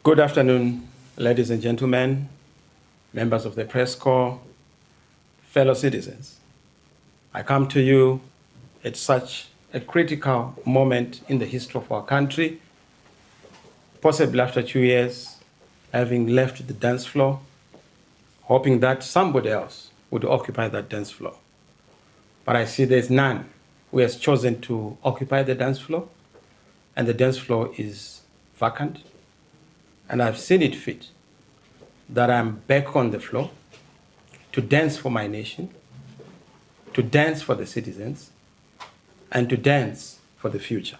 Good afternoon, ladies and gentlemen, members of the press corps, fellow citizens. I come to you at such a critical moment in the history of our country, possibly after 2 years, having left the dance floor, hoping that somebody else would occupy that dance floor. But I see there's none who has chosen to occupy the dance floor, and the dance floor is vacant. And I've seen it fit that I'm back on the floor to dance for my nation, to dance for the citizens, and to dance for the future.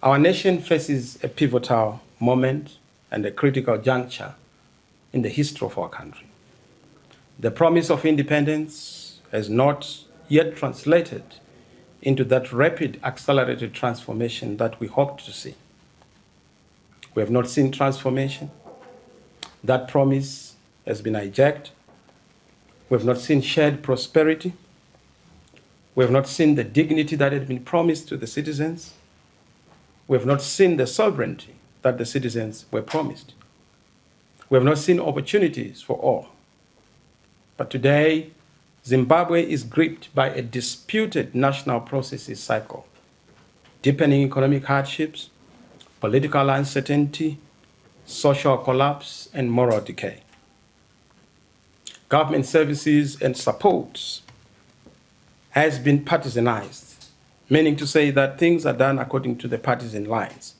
Our nation faces a pivotal moment and a critical juncture in the history of our country. The promise of independence has not yet translated into that rapid, accelerated transformation that we hoped to see. We have not seen transformation. That promise has been hijacked. We have not seen shared prosperity. We have not seen the dignity that had been promised to the citizens. We have not seen the sovereignty that the citizens were promised. We have not seen opportunities for all. But today, Zimbabwe is gripped by a disputed national processes cycle, deepening economic hardships, political uncertainty, social collapse, and moral decay. Government services and support has been partisanized, meaning to say that things are done according to the partisan lines.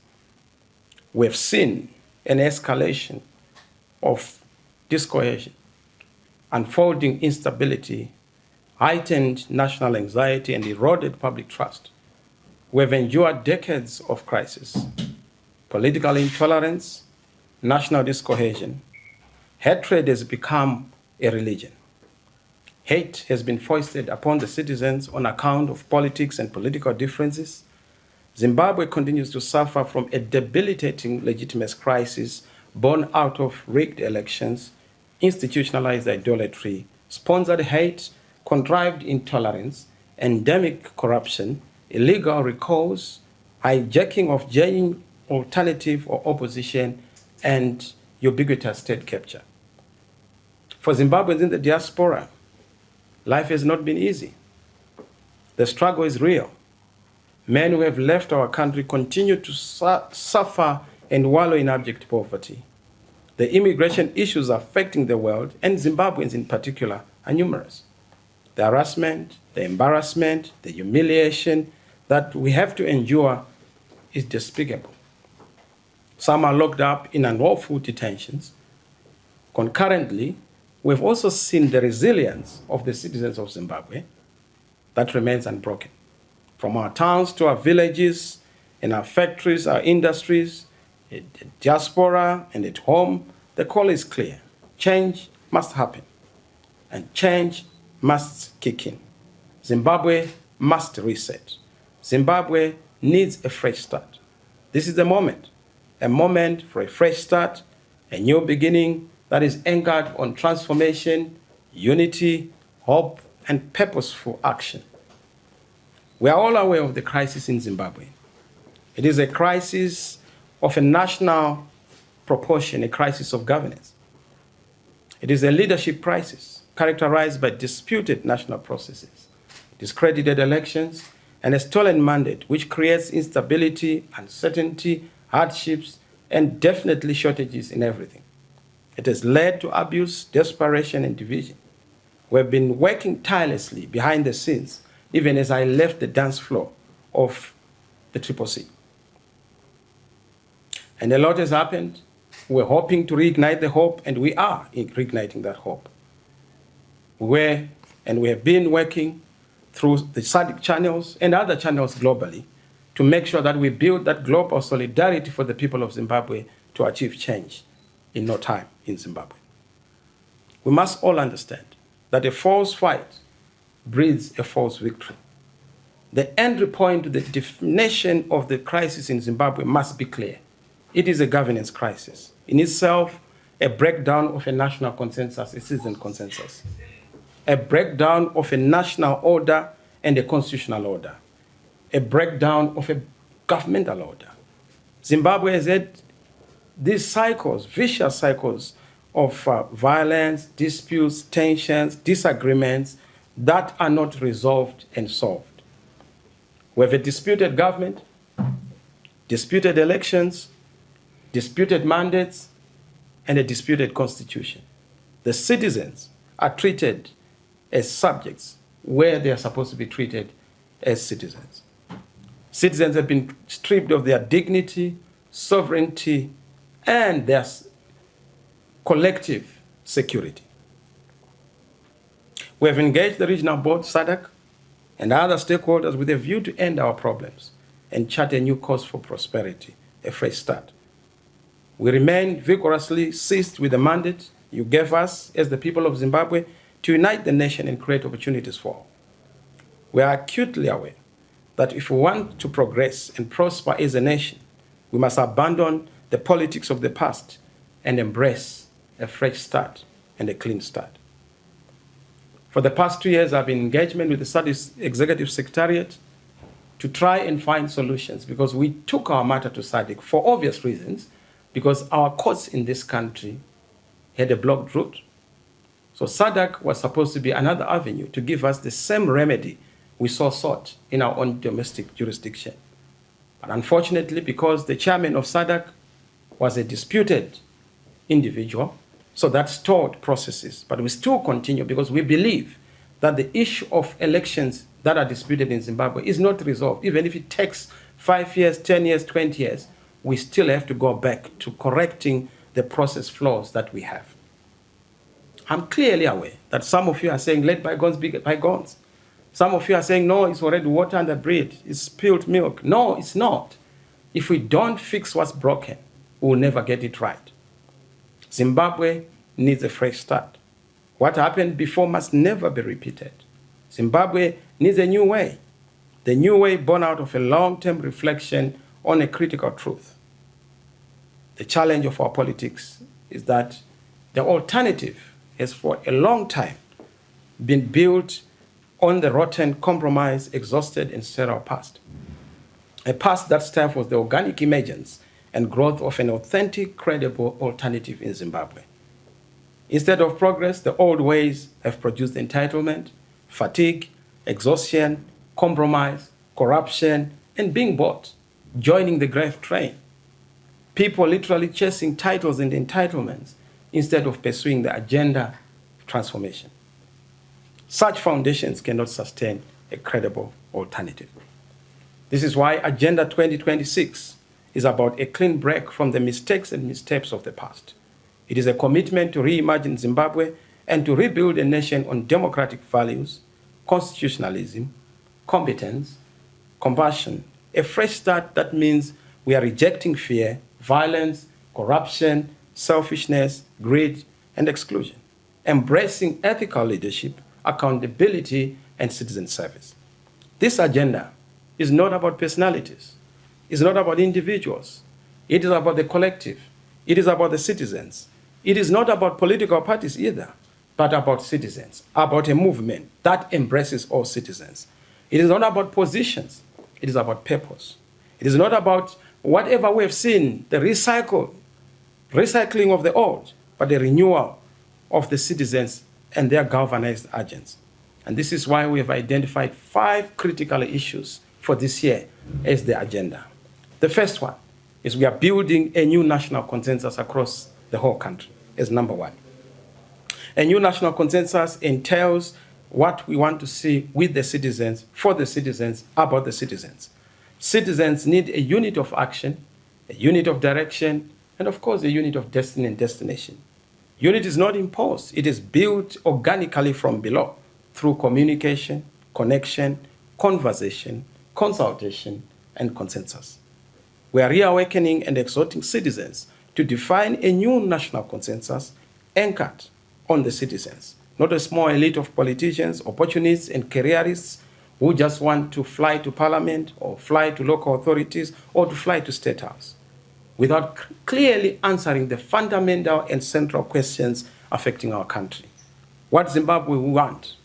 We've seen an escalation of discohesion, unfolding instability, heightened national anxiety, and eroded public trust. We've endured decades of crisis, political intolerance, national discohesion. Hatred has become a religion. Hate has been foisted upon the citizens on account of politics and political differences. Zimbabwe continues to suffer from a debilitating legitimacy crisis born out of rigged elections, institutionalized idolatry, sponsored hate, contrived intolerance, endemic corruption, illegal recalls, hijacking of genuine alternative or opposition, and ubiquitous state capture. For Zimbabweans in the diaspora, life has not been easy. The struggle is real. Men who have left our country continue to suffer and wallow in abject poverty. The immigration issues affecting the world, and Zimbabweans in particular, are numerous. The harassment, the embarrassment, the humiliation that we have to endure is despicable. Some are locked up in unlawful detentions. Concurrently, we've also seen the resilience of the citizens of Zimbabwe that remains unbroken. From our towns to our villages, in our factories, our industries, in the diaspora and at home, the call is clear. Change must happen, and change must kick in. Zimbabwe must reset. Zimbabwe needs a fresh start. This is the moment, a moment for a fresh start, a new beginning that is anchored on transformation, unity, hope, and purposeful action. We are all aware of the crisis in Zimbabwe. It is a crisis of a national proportion, a crisis of governance. It is a leadership crisis characterized by disputed national processes, discredited elections, and a stolen mandate which creates instability, uncertainty, hardships, and definitely shortages in everything. It has led to abuse, desperation, and division. We've been working tirelessly behind the scenes, even as I left the dance floor of the CCC. And a lot has happened. We're hoping to reignite the hope, and we are reigniting that hope. We have been working through the SADC channels and other channels globally to make sure that we build that global solidarity for the people of Zimbabwe to achieve change in no time in Zimbabwe. We must all understand that a false fight breeds a false victory. The entry point to the definition of the crisis in Zimbabwe must be clear. It is a governance crisis. In itself, a breakdown of a national consensus, a citizen consensus. A breakdown of a national order and a constitutional order. A breakdown of a governmental order. Zimbabwe has had these cycles, vicious cycles of violence, disputes, tensions, disagreements that are not resolved and solved. We have a disputed government, disputed elections, disputed mandates, and a disputed constitution. The citizens are treated as subjects where they are supposed to be treated as citizens. Citizens have been stripped of their dignity, sovereignty, and their collective security. We have engaged the regional board, SADC, and other stakeholders with a view to end our problems and chart a new course for prosperity, a fresh start. We remain vigorously seized with the mandate you gave us as the people of Zimbabwe to unite the nation and create opportunities for all. We are acutely aware that if we want to progress and prosper as a nation, we must abandon the politics of the past and embrace a fresh start and a clean start. For the past 2 years, I've been in engagement with the SADC Executive Secretariat to try and find solutions, because we took our matter to SADC for obvious reasons, because our courts in this country had a blocked route. So SADC was supposed to be another avenue to give us the same remedy we saw sought in our own domestic jurisdiction. But unfortunately, because the chairman of SADC was a disputed individual, so that stalled processes. But we still continue because we believe that the issue of elections that are disputed in Zimbabwe is not resolved. Even if it takes 5 years, 10 years, 20 years, we still have to go back to correcting the process flaws that we have. I'm clearly aware that some of you are saying, let bygones be bygones. Some of you are saying, no, it's already water under bread, it's spilled milk. No, it's not. If we don't fix what's broken, we'll never get it right. Zimbabwe needs a fresh start. What happened before must never be repeated. Zimbabwe needs a new way. The new way born out of a long-term reflection on a critical truth. The challenge of our politics is that the alternative has for a long time been built on the rotten, compromised, exhausted, and sterile past. A past that stifles the organic emergence and growth of an authentic, credible alternative in Zimbabwe. Instead of progress, the old ways have produced entitlement, fatigue, exhaustion, compromise, corruption, and being bought, joining the grave train. People literally chasing titles and entitlements instead of pursuing the agenda of transformation. Such foundations cannot sustain a credible alternative. This is why Agenda 2026 is about a clean break from the mistakes and missteps of the past. It is a commitment to reimagine Zimbabwe and to rebuild a nation on democratic values, constitutionalism, competence, compassion, a fresh start that means we are rejecting fear, violence, corruption, selfishness, greed, and exclusion, embracing ethical leadership, accountability, and citizen service. This agenda is not about personalities. It's not about individuals. It is about the collective. It is about the citizens. It is not about political parties either, but about citizens, about a movement that embraces all citizens. It is not about positions. It is about purpose. It is not about whatever we have seen, the recycling of the old, but the renewal of the citizens and their galvanized agents. And this is why we have identified 5 critical issues for this year as the agenda. The first one is we are building a new national consensus across the whole country as number 1. A new national consensus entails what we want to see with the citizens, for the citizens, about the citizens. Citizens need a unit of action, a unit of direction, and of course a unit of destiny and destination. Unity is not imposed. It is built organically from below through communication, connection, conversation, consultation, and consensus. We are reawakening and exhorting citizens to define a new national consensus anchored on the citizens, not a small elite of politicians, opportunists, and careerists who just want to fly to parliament or fly to local authorities or to fly to State House, without clearly answering the fundamental and central questions affecting our country. What Zimbabwe we want,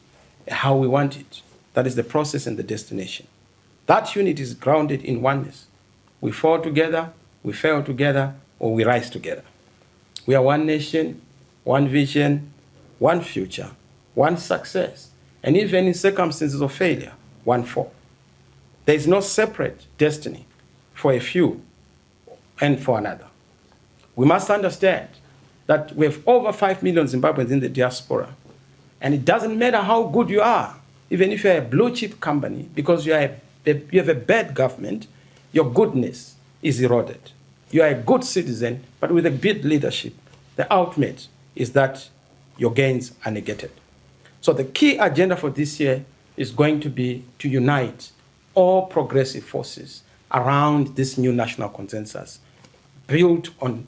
how we want it, that is the process and the destination. That unity is grounded in oneness. We fall together, we fail together, or we rise together. We are one nation, one vision, one future, one success, and even in circumstances of failure, one fall. There is no separate destiny for a few and for another. We must understand that we have over 5 million Zimbabweans in the diaspora, and it doesn't matter how good you are, even if you're a blue chip company, because you have a bad government, your goodness is eroded. You are a good citizen, but with a bad leadership, the ultimate is that your gains are negated. So the key agenda for this year is going to be to unite all progressive forces around this new national consensus, built on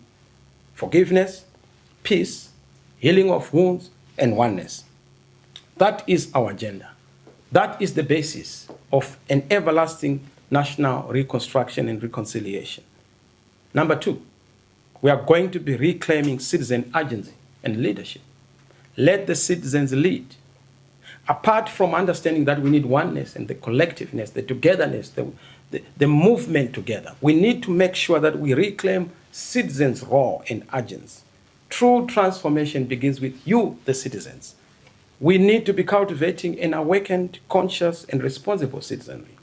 forgiveness, peace, healing of wounds, and oneness. That is our agenda. That is the basis of an everlasting national reconstruction and reconciliation. Number two, we are going to be reclaiming citizen agency and leadership. Let the citizens lead. Apart from understanding that we need oneness and the collectiveness, the togetherness, the movement together, we need to make sure that we reclaim citizens' role and agents. True transformation begins with you, the citizens. We need to be cultivating an awakened, conscious, and responsible citizenry.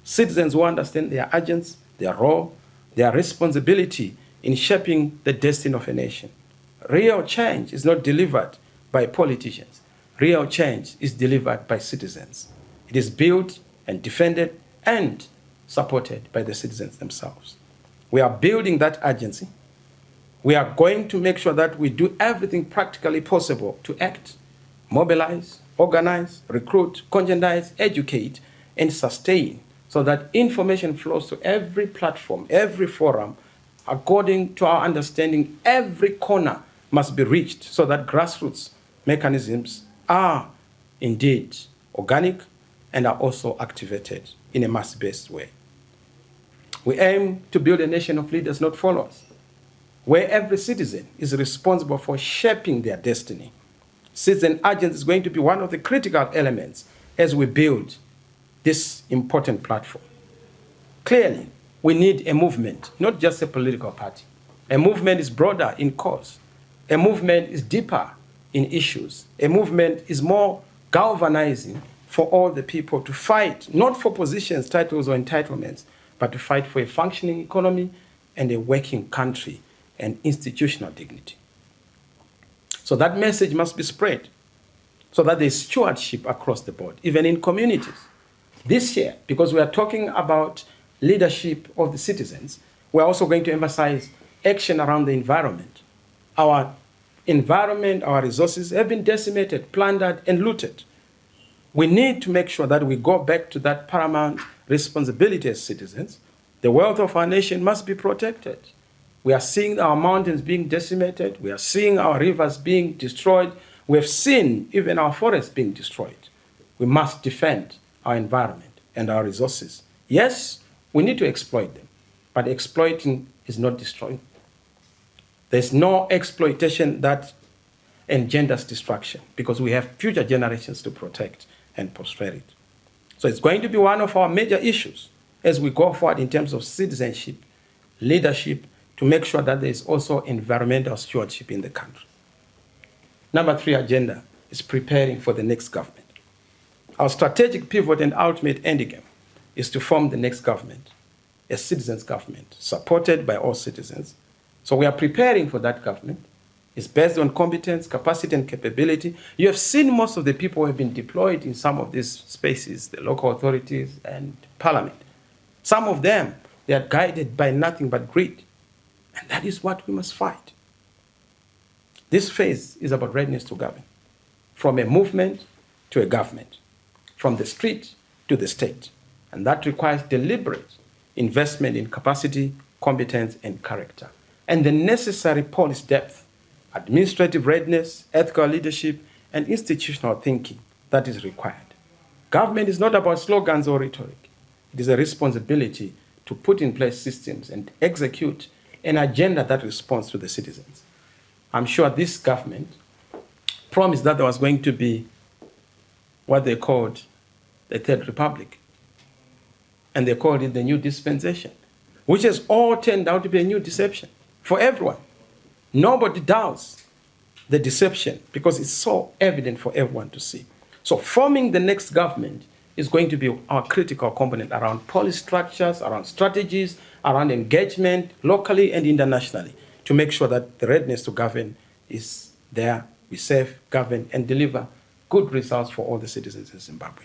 Citizens who understand their agents, their role, their responsibility in shaping the destiny of a nation. Real change is not delivered by politicians. Real change is delivered by citizens. It is built and defended and supported by the citizens themselves. We are building that agency. We are going to make sure that we do everything practically possible to act, mobilize, organize, recruit, conscientize, educate, and sustain so that information flows to every platform, every forum. According to our understanding, every corner must be reached so that grassroots mechanisms are indeed organic and are also activated in a mass-based way. We aim to build a nation of leaders, not followers, where every citizen is responsible for shaping their destiny. Citizen agency is going to be one of the critical elements as we build this important platform. Clearly, we need a movement, not just a political party. A movement is broader in cause. A movement is deeper in issues. A movement is more galvanizing for all the people to fight, not for positions, titles, or entitlements, but to fight for a functioning economy and a working country and institutional dignity. So that message must be spread so that there's stewardship across the board, even in communities. This year, because we are talking about leadership of the citizens, we're also going to emphasize action around the environment. Our environment, our resources have been decimated, plundered, and looted. We need to make sure that we go back to that paramount responsibility as citizens. The wealth of our nation must be protected. We are seeing our mountains being decimated. We are seeing our rivers being destroyed. We have seen even our forests being destroyed. We must defend our environment and our resources. Yes, we need to exploit them, but exploiting is not destroying. There's no exploitation that engenders destruction because we have future generations to protect and prosperity. So it's going to be one of our major issues as we go forward in terms of citizenship, leadership, to make sure that there is also environmental stewardship in the country. Number 3 agenda is preparing for the next government. Our strategic pivot and ultimate endgame is to form the next government, a citizens' government, supported by all citizens. So we are preparing for that government. It's based on competence, capacity, and capability. You have seen most of the people who have been deployed in some of these spaces, the local authorities and parliament. Some of them, they are guided by nothing but greed. And that is what we must fight. This phase is about readiness to govern, from a movement to a government, from the street to the state. And that requires deliberate investment in capacity, competence, and character, and the necessary policy depth, administrative readiness, ethical leadership, and institutional thinking that is required. Government is not about slogans or rhetoric. It is a responsibility to put in place systems and execute an agenda that responds to the citizens. I'm sure this government promised that there was going to be what they called the Third Republic, and they called it the New Dispensation. which has all turned out to be a new deception for everyone. Nobody doubts the deception because it's so evident for everyone to see. So forming the next government is going to be our critical component around policy structures, around strategies, around engagement locally and internationally to make sure that the readiness to govern is there. We serve, govern, and deliver good results for all the citizens in Zimbabwe.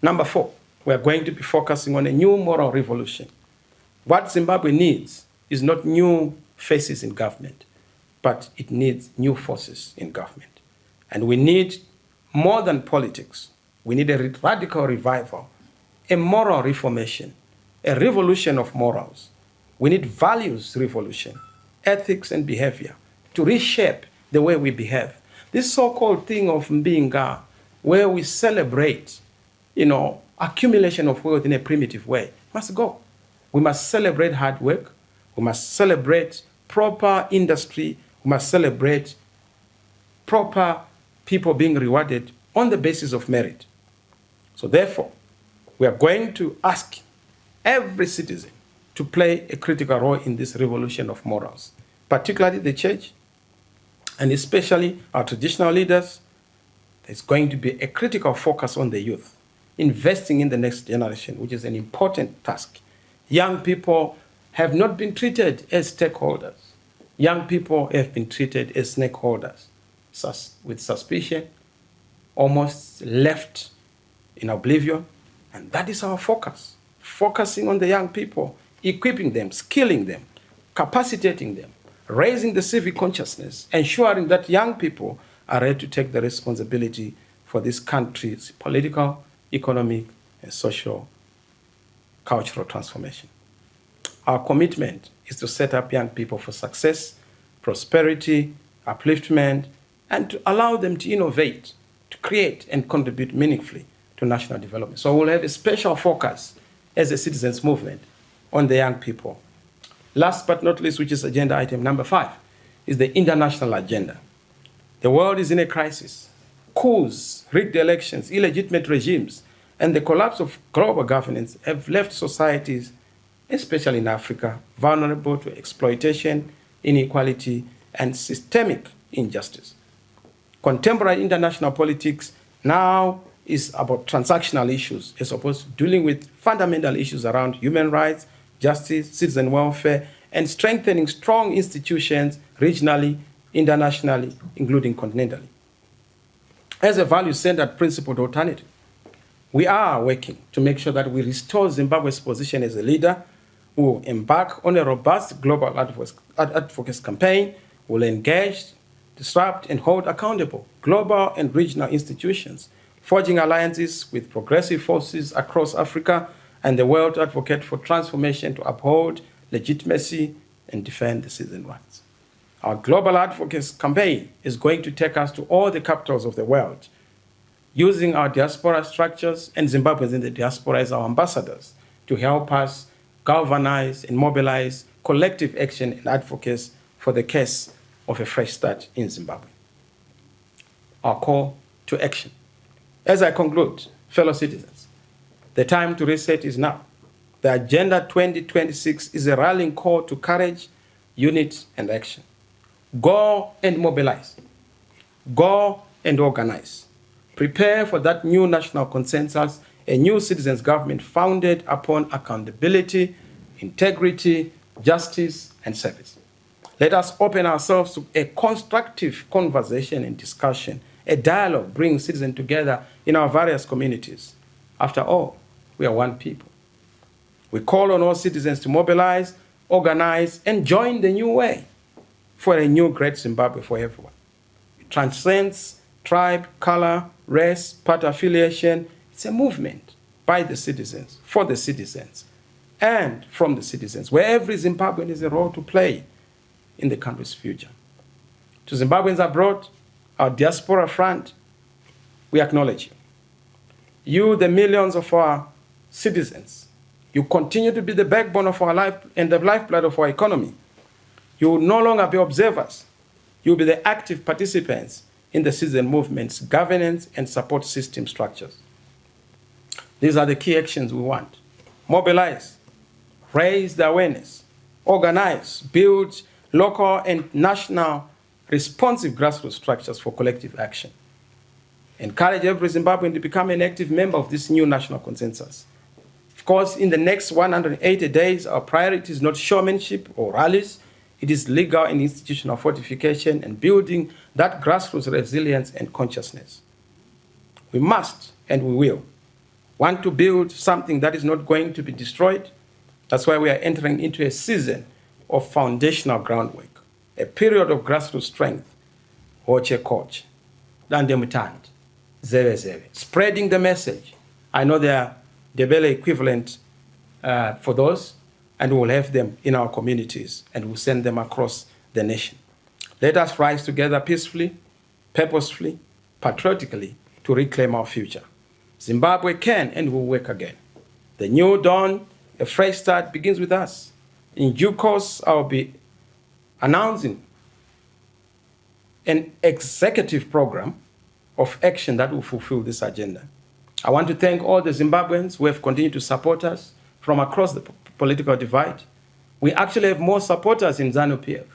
Number 4, we are going to be focusing on a new moral revolution. What Zimbabwe needs is not new faces in government, but it needs new forces in government. And we need more than politics. We need a radical revival, a moral reformation, a revolution of morals. We need values revolution, ethics and behavior to reshape the way we behave. This so-called thing of Mbinga, where we celebrate, accumulation of wealth in a primitive way, must go. We must celebrate hard work. We must celebrate proper industry. We must celebrate proper people being rewarded on the basis of merit. So therefore, we are going to ask every citizen to play a critical role in this revolution of morals, particularly the church, and especially our traditional leaders. There's going to be a critical focus on the youth, investing in the next generation, which is an important task. Young people have not been treated as stakeholders. Young people have been treated as snakeholders, with suspicion, almost left in oblivion. And that is our focus, focusing on the young people, equipping them, skilling them, capacitating them, raising the civic consciousness, ensuring that young people are ready to take the responsibility for this country's political, economic, and social, cultural transformation. Our commitment is to set up young people for success, prosperity, upliftment, and to allow them to innovate, to create and contribute meaningfully to national development. So we'll have a special focus as a citizens movement on the young people. Last but not least, which is agenda item number 5, is the international agenda. The world is in a crisis. Coups, rigged elections, illegitimate regimes, and the collapse of global governance have left societies, especially in Africa, vulnerable to exploitation, inequality, and systemic injustice. Contemporary international politics now is about transactional issues as opposed to dealing with fundamental issues around human rights, justice, citizen welfare, and strengthening strong institutions regionally, internationally, including continentally. As a value-centered principled alternative, we are working to make sure that we restore Zimbabwe's position as a leader. We will embark on a robust global advocacy campaign. We will engage, disrupt, and hold accountable global and regional institutions, forging alliances with progressive forces across Africa and the world to advocate for transformation to uphold legitimacy and defend the citizen rights. Our global advocacy campaign is going to take us to all the capitals of the world, using our diaspora structures and Zimbabweans in the diaspora as our ambassadors to help us galvanize and mobilize collective action and advocacy for the case of a fresh start in Zimbabwe. Our call to action. As I conclude, fellow citizens, the time to reset is now. The Agenda 2026 is a rallying call to courage, unity, and action. Go and mobilize. Go and organize. Prepare for that new national consensus, a new citizens' government founded upon accountability, integrity, justice, and service. Let us open ourselves to a constructive conversation and discussion. A dialogue brings citizens together in our various communities. After all, we are one people. We call on all citizens to mobilize, organize, and join the new way for a new great Zimbabwe for everyone. It transcends tribe, color, race, party affiliation. It's a movement by the citizens, for the citizens, and from the citizens, where every Zimbabwean has a role to play in the country's future. To Zimbabweans abroad, our diaspora front, we acknowledge you. You, the millions of our citizens, you continue to be the backbone of our life and the lifeblood of our economy. You will no longer be observers. You will be the active participants in the citizen movement's governance and support system structures. These are the key actions we want. Mobilize, raise the awareness, organize, build local and national responsive grassroots structures for collective action. Encourage every Zimbabwean to become an active member of this new national consensus. Of course, in the next 180 days, our priority is not showmanship or rallies. It is legal and institutional fortification and building that grassroots resilience and consciousness. We must, and we will, want to build something that is not going to be destroyed. That's why we are entering into a season of foundational groundwork, a period of grassroots strength, hoche coach, dandemutand, zeve zeve, spreading the message. I know there are Debele equivalent for those, and we will have them in our communities, and we'll send them across the nation. Let us rise together peacefully, purposefully, patriotically to reclaim our future. Zimbabwe can and will work again. The new dawn, a fresh start, begins with us. In due course, I'll be announcing an executive program of action that will fulfill this agenda. I want to thank all the Zimbabweans who have continued to support us from across the political divide. We actually have more supporters in ZANU-PF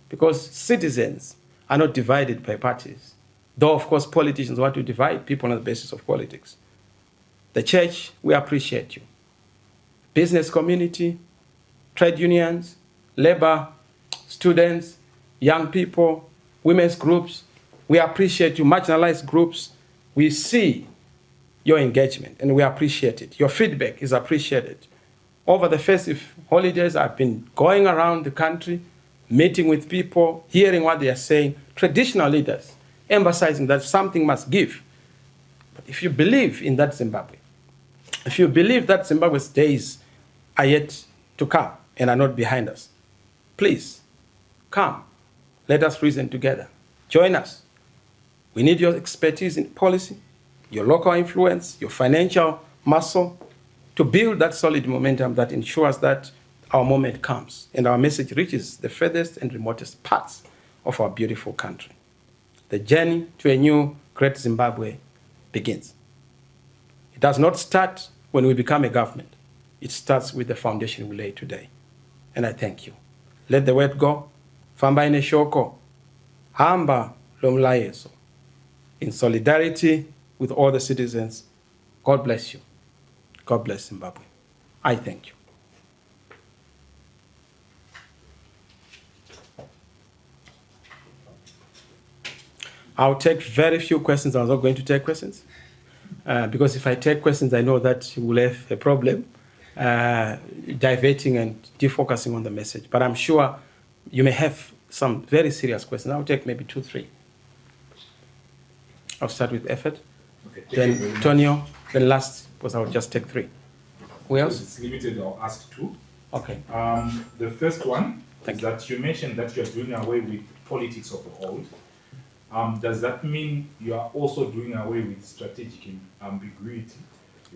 because citizens are not divided by parties. Though, of course, politicians want to divide people on the basis of politics. The church, we appreciate you. Business community, trade unions, labor, students, young people, women's groups, we appreciate you. Marginalized groups, we see your engagement and we appreciate it. Your feedback is appreciated. Over the festive holidays, I've been going around the country, meeting with people, hearing what they are saying, traditional leaders, emphasizing that something must give. But if you believe in that Zimbabwe, if you believe that Zimbabwe's days are yet to come and are not behind us, please come. Let us reason together. Join us. We need your expertise in policy, your local influence, your financial muscle to build that solid momentum that ensures that our moment comes and our message reaches the furthest and remotest parts of our beautiful country. The journey to a new great Zimbabwe begins. It does not start when we become a government. It starts with the foundation we lay today. And I thank you. Let the word go. Famba ine shoko. Hamba lomlayeso. In solidarity with all the citizens. God bless you. God bless Zimbabwe. I thank you. I'll take very few questions. I'm not going to take questions. Because if I take questions, I know that you will have a problem diverting and defocusing on the message. But I'm sure you may have some very serious questions. I'll take maybe 2, 3. I'll start with effort. Okay, then Tonio, then last, because I'll just take 3. Who else? It's limited, I'll ask 2. Okay. The first one Thank is you. that you mentioned that you're doing away with politics of the old. Does that mean you are also doing away with strategic ambiguity,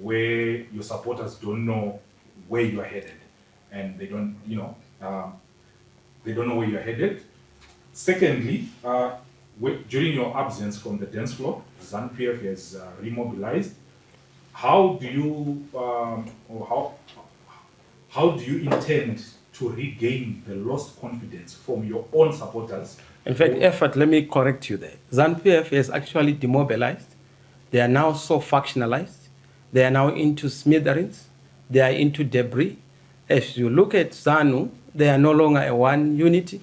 where your supporters don't know where you are headed, and they don't, they don't know where you are headed? Secondly, during your absence from the dance floor, ZANU-PF has remobilized. How do you, how do you intend to regain the lost confidence from your own supporters? In fact, effort, let me correct you there. ZANU-PF is actually demobilized. They are now so factionalized. They are now into smithereens. They are into debris. If you look at ZANU, they are no longer a one unity.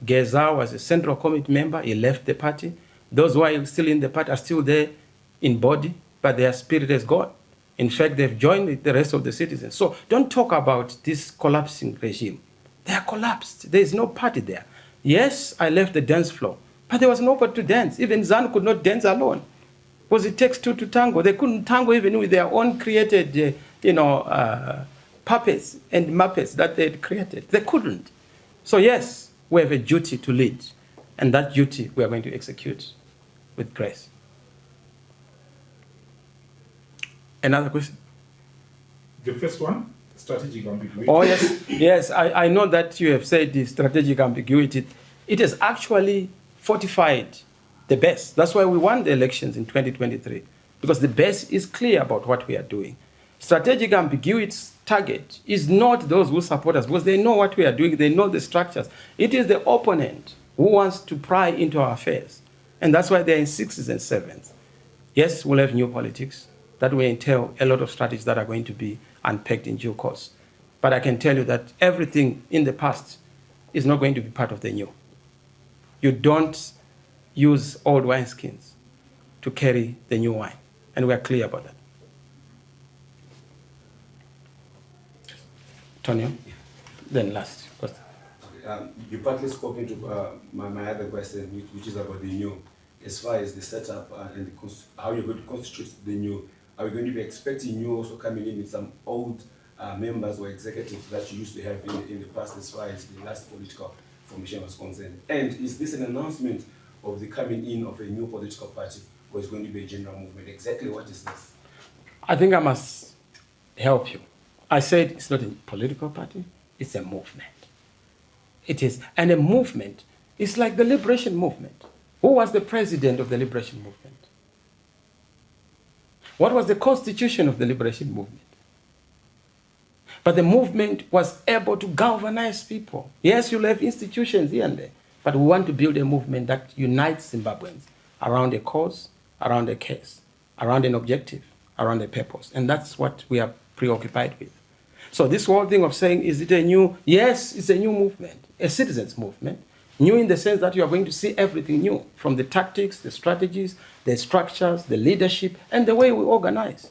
Geza was a central committee member. He left the party. Those who are still in the party are still there in body, but their spirit is gone. In fact, they've joined with the rest of the citizens. So don't talk about this collapsing regime. They are collapsed. There is no party there. Yes, I left the dance floor, but there was nobody to dance. Even ZANU could not dance alone, because it takes 2 to tango. They couldn't tango even with their own created, puppets and muppets that they had created. They couldn't. So yes, we have a duty to lead, and that duty we are going to execute with grace. Another question? The first one, strategic ambiguity. Oh, yes. Yes, I know that you have said the strategic ambiguity. It has actually fortified the base. That's why we won the elections in 2023, because the base is clear about what we are doing. Strategic ambiguity's target is not those who support us because they know what we are doing, they know the structures. It is the opponent who wants to pry into our affairs. And that's why they're in sixes and sevens. Yes, we'll have new politics. That will entail a lot of strategies that are going to be unpacked in due course. But I can tell you that everything in the past is not going to be part of the new. You don't use old wineskins to carry the new wine. And we are clear about that. Tonio, then last question. You partly spoken to my other question, which is about the new. As far as the setup and how you're going to constitute the new, are we going to be expecting you also coming in with some old members or executives that you used to have in the past as far as the last political formation was concerned? And is this an announcement of the coming in of a new political party, or is it going to be a general movement? Exactly what is this? I think I must help you. I said it's not a political party, it's a movement. It is, and a movement is like the liberation movement. Who was the president of the liberation movement? What was the constitution of the liberation movement? But the movement was able to galvanize people. Yes, you'll have institutions here and there, but we want to build a movement that unites Zimbabweans around a cause, around a case, around an objective, around a purpose. And that's what we are preoccupied with. So this whole thing of saying, is it a new? Yes, it's a new movement, a citizens' movement. New in the sense that you are going to see everything new, from the tactics, the strategies, the structures, the leadership, and the way we organize.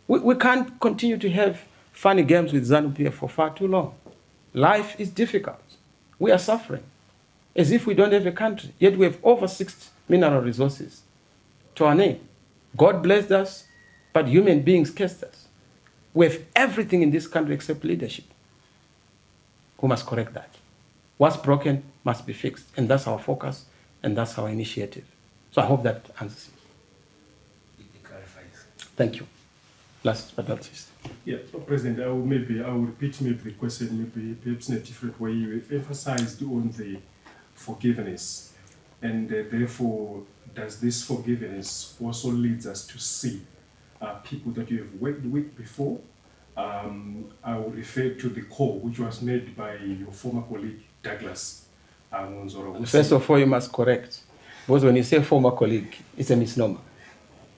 We can't continue to have funny games with ZANU-PF for far too long. Life is difficult. We are suffering, as if we don't have a country, yet we have over 6 mineral resources to our name. God blessed us, but human beings cursed us. We have everything in this country except leadership. We must correct that. What's broken must be fixed, and that's our focus, and that's our initiative. So I hope that answers you. It clarifies. Thank you. Last but not least. Yeah, President, I will repeat the question, perhaps in a different way. You have emphasized on the forgiveness, and therefore, does this forgiveness also leads us to see people that you have worked with before? I will refer to the call which was made by your former colleague Douglas Monzoro. First of all, you must correct, because when you say former colleague, it's a misnomer.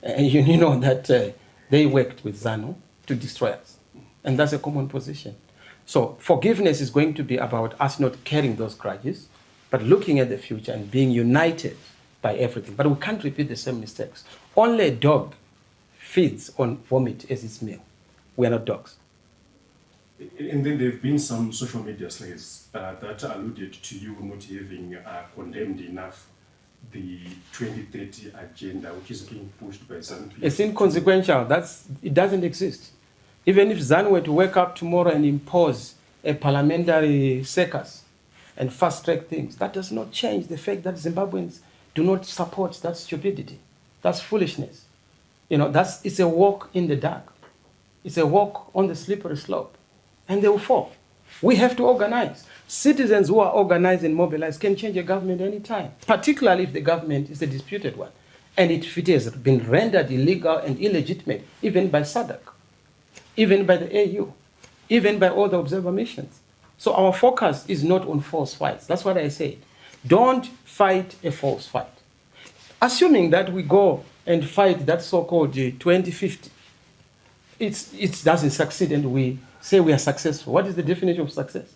And you know that they worked with ZANU to destroy us. And that's a common position. So forgiveness is going to be about us not carrying those grudges, but looking at the future and being united by everything. But we can't repeat the same mistakes. Only a dog feeds on vomit as its meal. We are not dogs. And then there have been some social media slates that alluded to you not having condemned enough the 2030 agenda, which is being pushed by ZANU. It's inconsequential. It doesn't exist. Even if ZANU were to wake up tomorrow and impose a parliamentary circus and fast-track things, that does not change the fact that Zimbabweans do not support that stupidity. That's foolishness. You know, it's a walk in the dark. It's a walk on the slippery slope. And they will fall. We have to organize. Citizens who are organized and mobilized can change a government anytime, particularly if the government is a disputed one. And if it has been rendered illegal and illegitimate, even by SADC, even by the AU, even by all the observer missions. So our focus is not on false fights. That's what I said. Don't fight a false fight. Assuming that we go and fight that so-called 2050, it doesn't succeed and we say we are successful. What is the definition of success?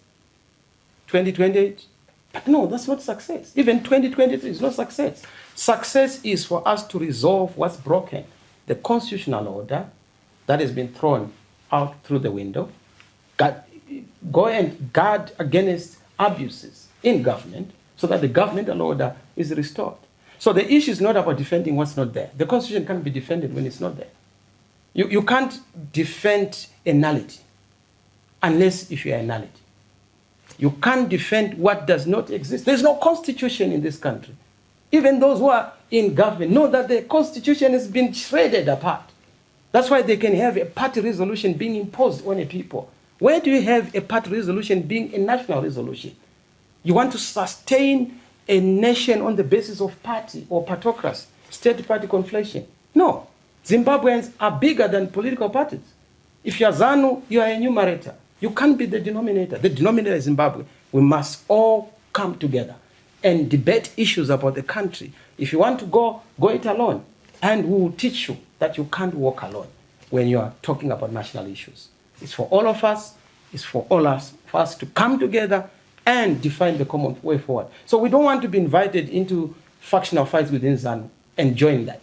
2028? But no, that's not success. Even 2023 is not success. Success is for us to resolve what's broken. The constitutional order that has been thrown out through the window. Go and guard against abuses in government so that the governmental order is restored. So the issue is not about defending what's not there. The constitution can't be defended when it's not there. You can't defend a nullity unless if you are a nullity. You can't defend what does not exist. There's no constitution in this country. Even those who are in government know that the constitution has been shredded apart. That's why they can have a party resolution being imposed on a people. Where do you have a party resolution being a national resolution? You want to sustain a nation on the basis of party or partocracy, state-party conflation. No. Zimbabweans are bigger than political parties. If you're ZANU, you are a numerator. You can't be the denominator. The denominator is Zimbabwe. We must all come together and debate issues about the country. If you want to go it alone. And we will teach you that you can't walk alone when you are talking about national issues. It's for all of us. It's for all of us to come together and define the common way forward. So we don't want to be invited into factional fights within ZANU and join that.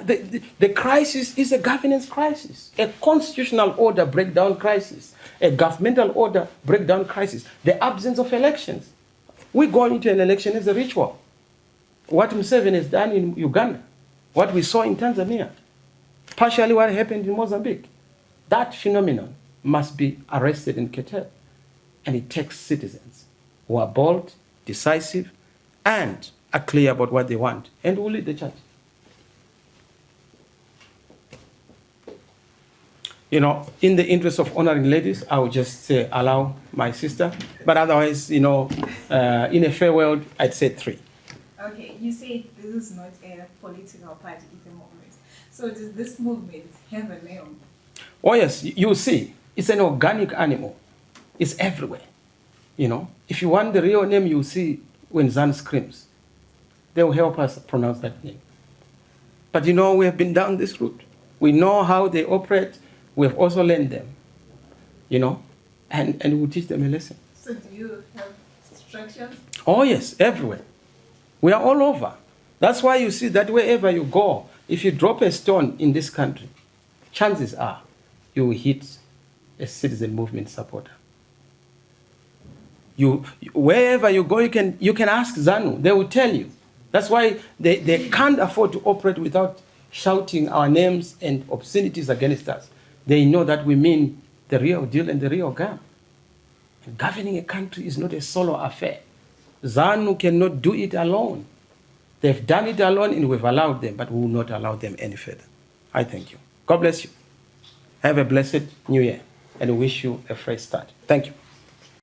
The crisis is a governance crisis, a constitutional order breakdown crisis, a governmental order breakdown crisis, the absence of elections. We go into an election as a ritual. What Museveni has done in Uganda, what we saw in Tanzania, partially what happened in Mozambique. That phenomenon must be arrested and curtailed. And it takes citizens who are bold, decisive, and are clear about what they want, and will lead the charge. You know, in the interest of honoring ladies, I would just say allow my sister. But otherwise, you know, in a fair world, I'd say 3. Okay, you say this is not a political party, it's a movement. So does this movement have a name? Oh yes, you see, it's an organic animal. It's everywhere. You know, if you want the real name, you see when ZANU screams. They will help us pronounce that name. But you know, we have been down this route. We know how they operate. We have also learned them, you know, and we'll teach them a lesson. So do you have structures? Oh yes, everywhere. We are all over. That's why you see that wherever you go, if you drop a stone in this country, chances are you will hit a citizen movement supporter. Wherever you go, you can ask ZANU. They will tell you. That's why they can't afford to operate without shouting our names and obscenities against us. They know that we mean the real deal and the real game. And governing a country is not a solo affair. ZANU cannot do it alone. They've done it alone and we've allowed them, but we will not allow them any further. I thank you. God bless you. Have a blessed new year and wish you a fresh start. Thank you.